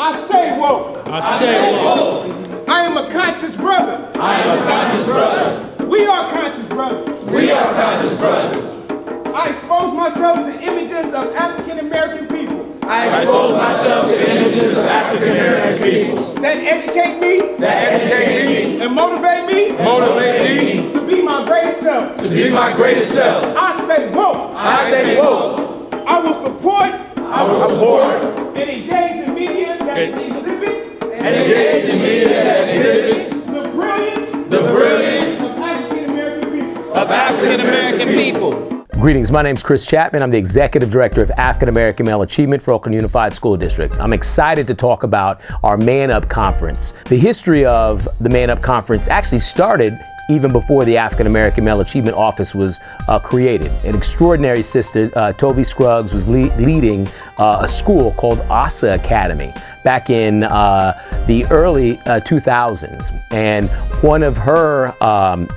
I stay woke. I stay woke. I am a conscious brother. I am a conscious brother. We are conscious brothers. We are conscious brothers. I expose myself to images of African American people. I expose myself to images of African American people that educate me. that educate me, And motivate me. motivate me To be my greatest self. to be my greatest self. I stay woke. I stay woke. I will support. I will support And engage in media that exhibits. and engage in media that exhibits The brilliance. the brilliance Of African American people. of African American people. Greetings, my name is Chris Chapman. I'm the Executive Director of African American Male Achievement for Oakland Unified School District. I'm excited to talk about our ManUp Conference. The history of the ManUp Conference actually started even before the African American Male Achievement Office was created. An extraordinary sister, Tovie Scruggs, was leading a school called ASA Academy back in the early 2000s. And one of her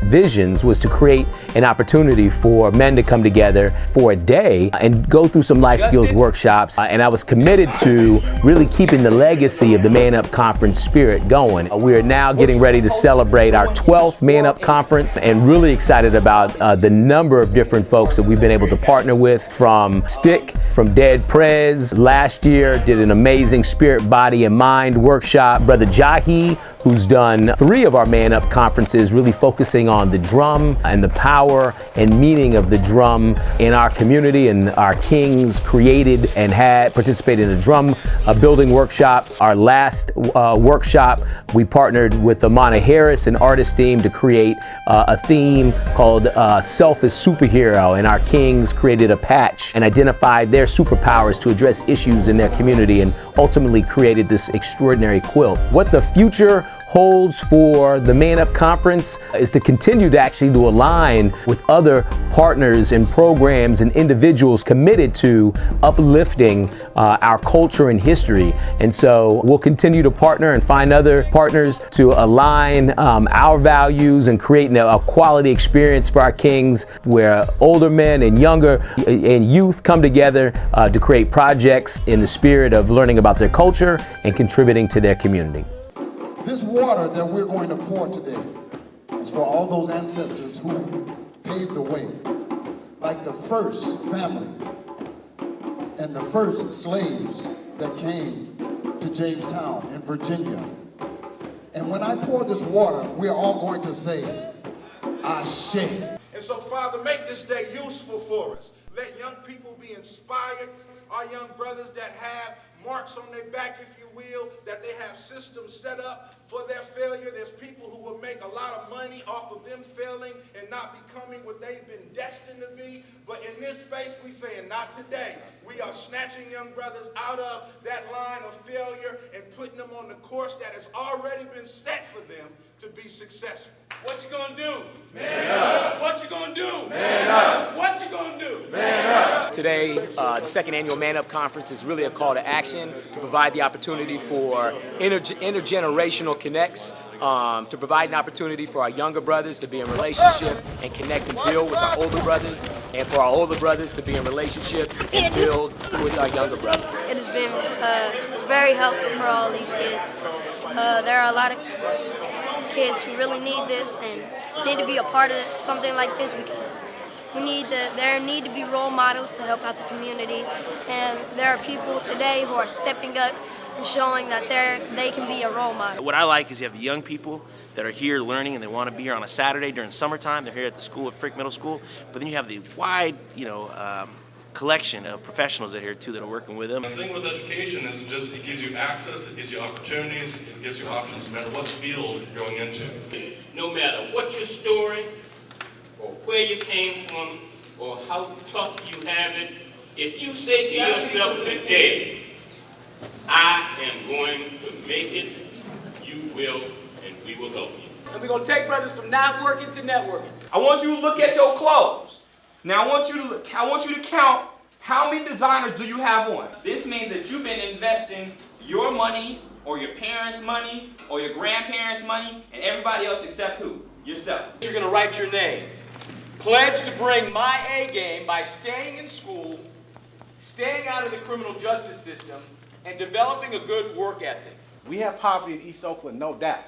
visions was to create an opportunity for men to come together for a day and go through some life skills workshops. And I was committed to really keeping the legacy of the ManUp Conference spirit going. We are now getting ready to celebrate our 12th ManUp Conference and really excited about the number of different folks that we've been able to partner with, from Stick, from Dead Prez. Last year did an amazing spirit, body, and mind workshop. Brother Jahi, who's done 3 of our ManUp conferences, really focusing on the drum and the power and meaning of the drum in our community. And our kings created and had participated in a drum building workshop. Our last workshop, we partnered with Amana Harris, an artist team, to create a theme called Self as Superhero. And our kings created a patch and identified their superpowers to address issues in their community, and ultimately created this extraordinary quilt. What the future holds for the ManUp Conference is to continue to align with other partners and programs and individuals committed to uplifting our culture and history. And so we'll continue to partner and find other partners to align our values and creating a quality experience for our kings, where older men and younger and youth come together to create projects in the spirit of learning about their culture and contributing to their community. This water that we're going to pour today is for all those ancestors who paved the way, like the first family and the first slaves that came to Jamestown in Virginia. And when I pour this water, we're all going to say, Ashe. And so, Father, make this day useful for us. Let young people be inspired. Our young brothers that have marks on their back, if you will, that they have systems set up for their failure. There's people who will make a lot of money off of them failing and not becoming what they've been destined to be. But in this space, we saying not today. We are snatching young brothers out of that line of failure and putting them on the course that has already been set for them to be successful. What you gonna do? Man up. What you gonna do? Man up. What you gonna do? Man up. Today, the second annual ManUp Conference is really a call to action to provide the opportunity for intergenerational connects, to provide an opportunity for our younger brothers to be in relationship and connect and build with our older brothers, and for our older brothers to be in relationship and build with our younger brothers. It has been very helpful for all these kids. There are a lot of kids who really need this and need to be a part of something like this, because there need to be role models to help out the community, and there are people today who are stepping up and showing that they can be a role model. What I like is you have the young people that are here learning and they want to be here on a Saturday during summertime. They're here at the school at Frick Middle School, but then you have the wide, collection of professionals that are here too that are working with them. The thing with education is just it gives you access, it gives you opportunities, it gives you options no matter what field you're going into. No matter what your story, or where you came from, or how tough you have it, if you say to yourself today, I am going to make it, you will, and we will help you. And we're going to take brothers from not working to networking. I want you to look at your clothes. Now I want you to count how many designers do you have on. This means that you've been investing your money, or your parents' money, or your grandparents' money, and everybody else except who? Yourself. You're going to write your name. Pledge to bring my A game by staying in school, staying out of the criminal justice system, and developing a good work ethic. We have poverty in East Oakland, no doubt,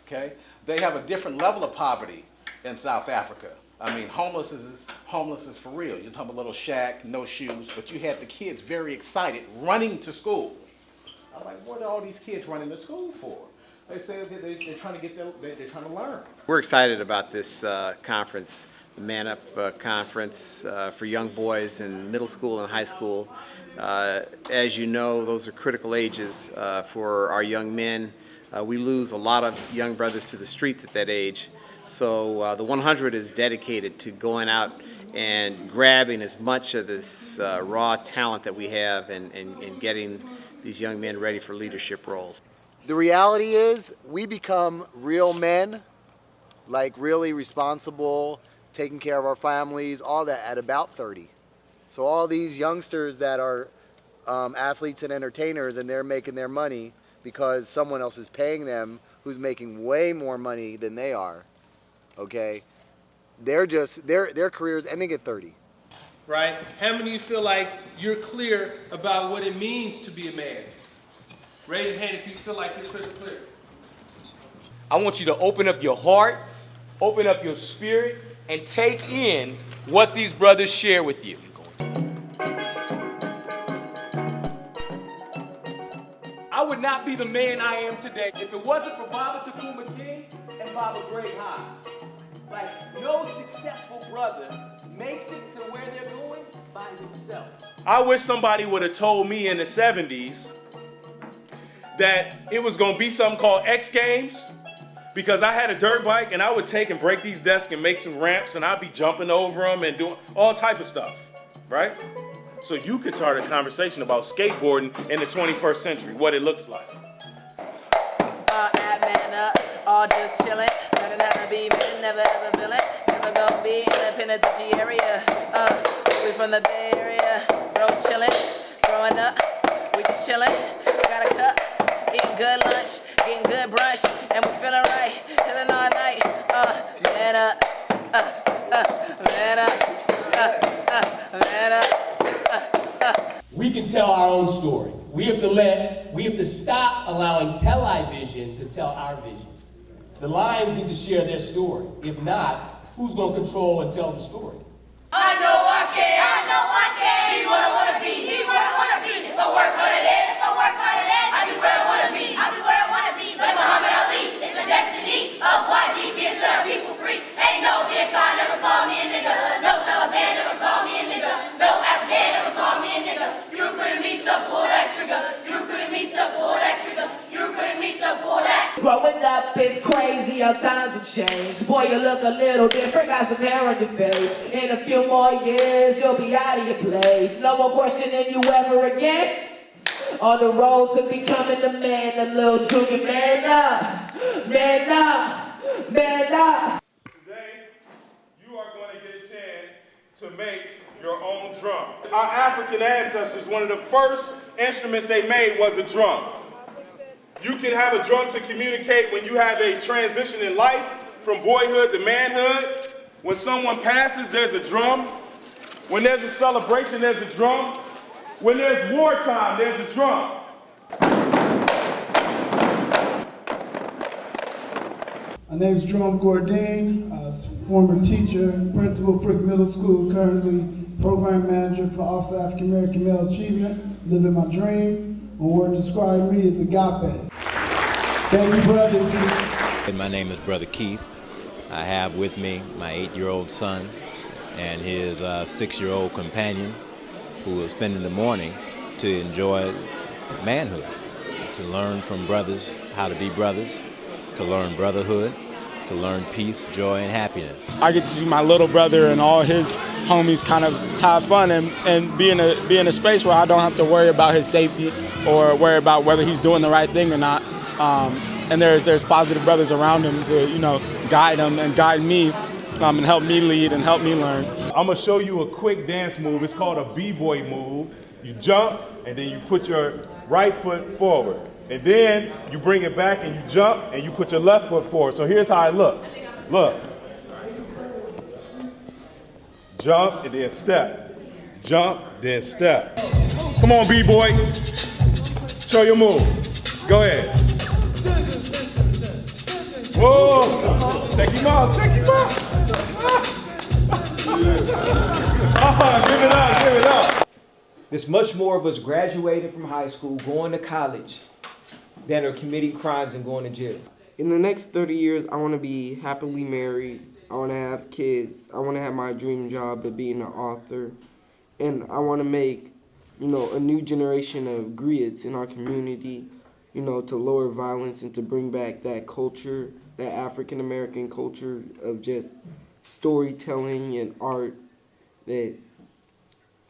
okay? They have a different level of poverty in South Africa. I mean, homeless is for real. You're talking about a little shack, no shoes, but you had the kids very excited running to school. I'm like, what are all these kids running to school for? They say they're trying to get they're trying to learn. We're excited about this conference, the ManUp conference for young boys in middle school and high school. As you know, those are critical ages for our young men. We lose a lot of young brothers to the streets at that age. So the 100 is dedicated to going out and grabbing as much of this raw talent that we have and getting these young men ready for leadership roles. The reality is we become real men, like really responsible, taking care of our families, all that at about 30. So all these youngsters that are athletes and entertainers and they're making their money because someone else is paying them who's making way more money than they are, okay? They're just, their career's ending at 30. Right? How many of you feel like you're clear about what it means to be a man? Raise your hand if you feel like you're crystal clear. I want you to open up your heart, open up your spirit, and take in what these brothers share with you. I would not be the man I am today if it wasn't for Baba Takuma King and Baba Gray High. Like, no successful brother makes it to where they're going by himself. I wish somebody would have told me in the 70s that it was going to be something called X Games, because I had a dirt bike and I would take and break these desks and make some ramps and I'd be jumping over them and doing all type of stuff, right? So you could start a conversation about skateboarding in the 21st century, what it looks like. At ManUp, all just chillin', never be men, never ever villain, never gonna be in the penitentiary area. We from the Bay Area, bros chillin', growing up, we just chillin', got a cup, eating good lunch, getting good brunch, and we feeling right, feeling all night. Man up, man up, man up. We can tell our own story. We have to stop allowing television to tell our vision. The lions need to share their story. If not, who's going to control and tell the story? I know I can, be what I wanna be, If I work hard at it, I'll be where I wanna be, Like Muhammad Ali, it's a destiny of YG being served people free. Ain't no Vietcong never called me a nigga, no Taliban never called me a nigga, no Afghan never called me a nigga. You recruited me to pull that trigger, Growing up is crazy, all times have changed. Boy, you look a little different, got some hair on your face. In a few more years, you'll be out of your place. No more questioning you ever again. On the road to becoming the man, the little junior, man up, man up, man up. Today, you are going to get a chance to make your own drum. Our African ancestors, one of the first instruments they made was a drum. You can have a drum to communicate when you have a transition in life from boyhood to manhood. When someone passes, there's a drum. When there's a celebration, there's a drum. When there's wartime, there's a drum. My name is Jerome Gordine. I was former teacher, principal of Frick Middle School, currently program manager for the Office of African American Male Achievement. Living my dream. One word to describe me is agape. Thank you, brothers. My name is Brother Keith. I have with me my 8-year-old son and his 6-year-old companion, who will spend the morning to enjoy manhood, to learn from brothers how to be brothers, to learn brotherhood, to learn peace, joy, and happiness. I get to see my little brother and all his homies kind of have fun and be in a space where I don't have to worry about his safety or worry about whether he's doing the right thing or not. And there's positive brothers around him to guide him and guide me and help me lead and help me learn. I'm gonna show you a quick dance move. It's called a b-boy move. You jump and then you put your right foot forward. And then you bring it back and you jump and you put your left foot forward. So here's how it looks. Look. Jump and then step. Jump, then step. Come on, b-boy. Show your move. Go ahead. Whoa. Check him out. Check him out. Give it up. Give it up. There's much more of us graduating from high school, going to college, than are committing crimes and going to jail. In the next 30 years, I want to be happily married. I want to have kids. I want to have my dream job of being an author. And I want to make, a new generation of griots in our community, to lower violence and to bring back that culture, that African American culture of just storytelling and art that,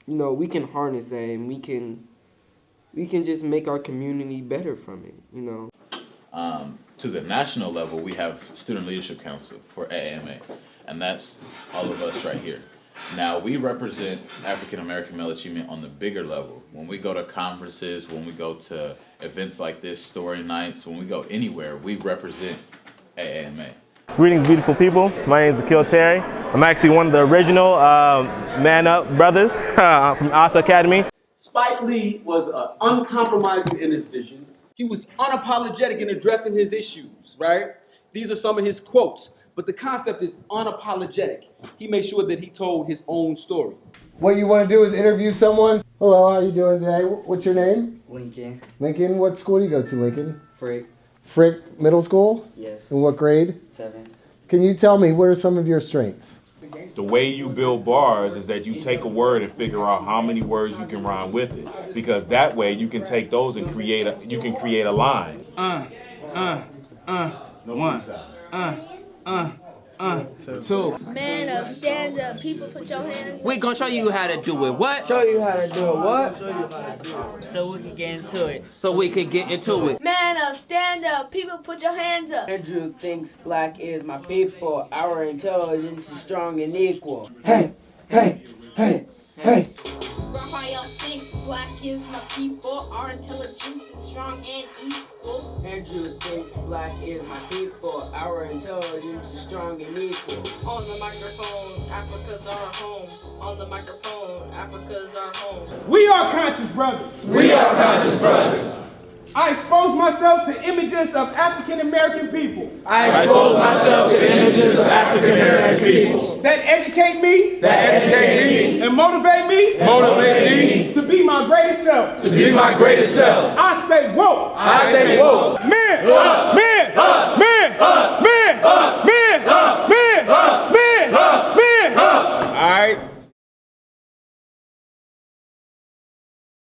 we can harness that and we can just make our community better from it, To the national level, we have Student Leadership Council for AAMA, and that's all of us right here. Now, we represent African American male achievement on the bigger level. When we go to conferences, when we go to events like this, story nights, when we go anywhere, we represent AAMA. Greetings, beautiful people. My name is Akil Terry. I'm actually one of the original ManUp brothers from Asa Academy. Spike Lee was uncompromising in his vision. He was unapologetic in addressing his issues, right? These are some of his quotes, but the concept is unapologetic. He made sure that he told his own story. What you want to do is interview someone. Hello, how are you doing today? What's your name? Lincoln. Lincoln, what school do you go to, Lincoln? Frick. Frick Middle School? Yes. In what grade? 7th. Can you tell me, what are some of your strengths? The way you build bars is that you take a word and figure out how many words you can rhyme with it, because that way you can take those and create a line. Two. Man up, stand up, people put your hands up. We gonna show you how to do it. What? Show you how to do it. What? Show you how to do it. So we can get into it. So we can get into it. Man up, stand up, people put your hands up. Andrew thinks black is my people. Our intelligence is strong and equal. Hey, hey, hey, hey. Raphael thinks black is my people. Our intelligence is strong and equal. Andrew thinks black is my people. Our intelligence is strong and equal. On the microphone, Africa's our home. On the microphone, Africa's our home. We are conscious brothers. We are conscious brothers. I expose myself to images of African American people. I expose myself to images of African American people. That educate me. That educate me. And motivate me. Motivate me. To be my greatest self. To be my greatest self. I stay woke. I stay woke. Men up. Men up. Men up.